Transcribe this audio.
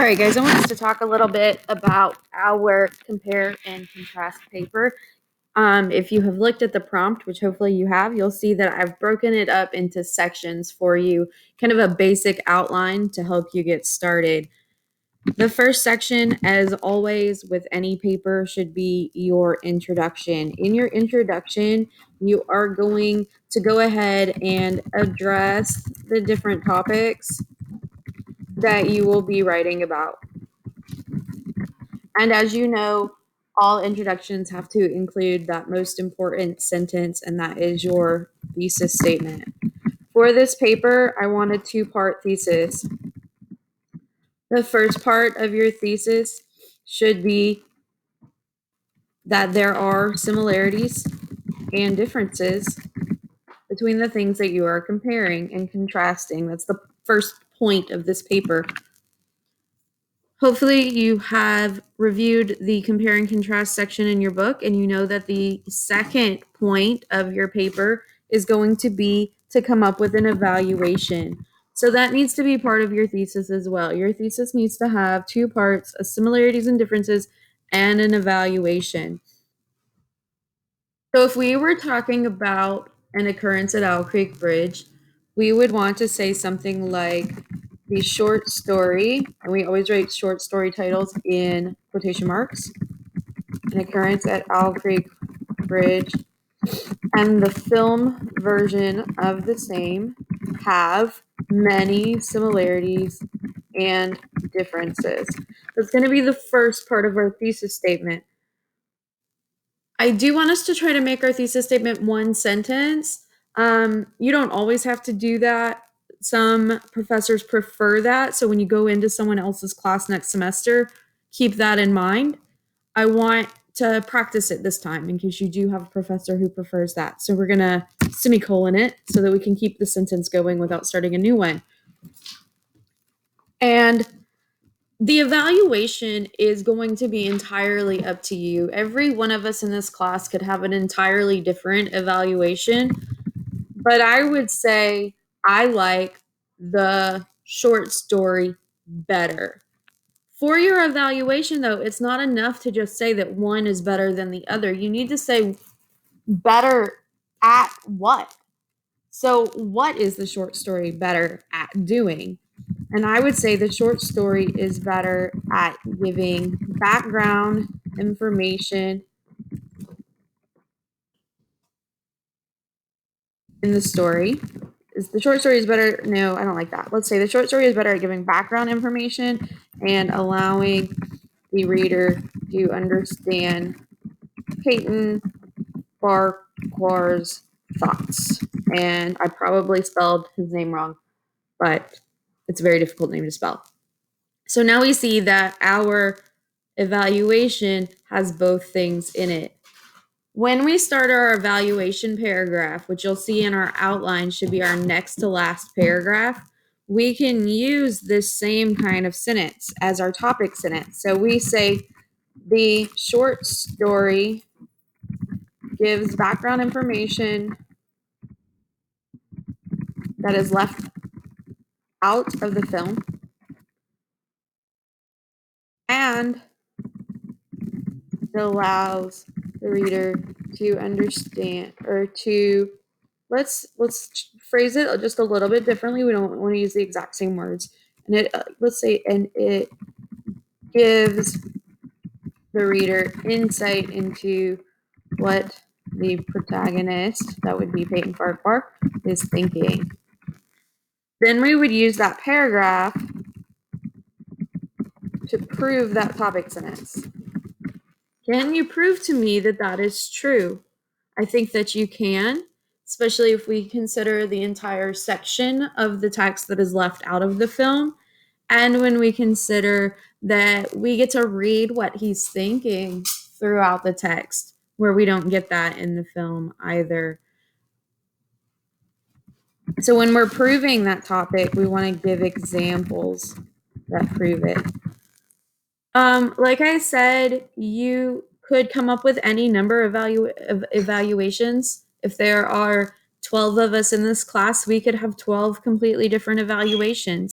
All right, guys, I want us to talk a little bit about our compare and contrast paper. If you have looked at the prompt, which hopefully you have, you'll see that I've broken it up into sections for you, kind of a basic outline to help you get started. The first section, as always with any paper, should be your introduction. In your introduction, you are going to go ahead and address the different topics that you will be writing about. And as you know, all introductions have to include that most important sentence, and that is your thesis statement. For this paper, I want a two-part thesis. The first part of your thesis should be that there are similarities and differences between the things that you are comparing and contrasting. That's the first point of this paper. Hopefully you have reviewed the compare and contrast section in your book, and you know that the second point of your paper is going to be to come up with an evaluation. So that needs to be part of your thesis as well. Your thesis needs to have two parts, similarities and differences, and an evaluation. So if we were talking about an occurrence at Owl Creek Bridge, we would want to say something like the short story, and we always write short story titles in quotation marks, an occurrence at Owl Creek Bridge, and the film version of the same have many similarities and differences. That's going to be the first part of our thesis statement. I do want us to try to make our thesis statement one sentence. You don't always have to do that. Some professors prefer that. So when you go into someone else's class next semester, keep that in mind. I want to practice it this time in case you do have a professor who prefers that. So we're going to semicolon it so that we can keep the sentence going without starting a new one. And the evaluation is going to be entirely up to you. Every one of us in this class could have an entirely different evaluation, but I would say I like the short story better. For your evaluation, though, it's not enough to just say that one is better than the other. You need to say better at what? So, what is the short story better at doing? And I would say the short story is better at giving background information in the story. Is the short story is better? No, I don't like that. Let's say the short story is better at giving background information and allowing the reader to understand Peyton Farquhar's thoughts. And I probably spelled his name wrong, but it's a very difficult name to spell. So now we see that our evaluation has both things in it. When we start our evaluation paragraph, which you'll see in our outline should be our next to last paragraph, we can use this same kind of sentence as our topic sentence. So we say the short story gives background information that is left out of the film and allows the reader to understand or to let's phrase it just a little bit differently. We don't want to use the exact same words. And it let's say and it gives the reader insight into what the protagonist, that would be Peyton Farquhar, is thinking. Then we would use that paragraph to prove that topic sentence. Can you prove to me that that is true? I think that you can, especially if we consider the entire section of the text that is left out of the film. And when we consider that we get to read what he's thinking throughout the text, where we don't get that in the film either. So when we're proving that topic, we want to give examples that prove it. Like I said, you could come up with any number of evaluations. If there are 12 of us in this class, we could have 12 completely different evaluations.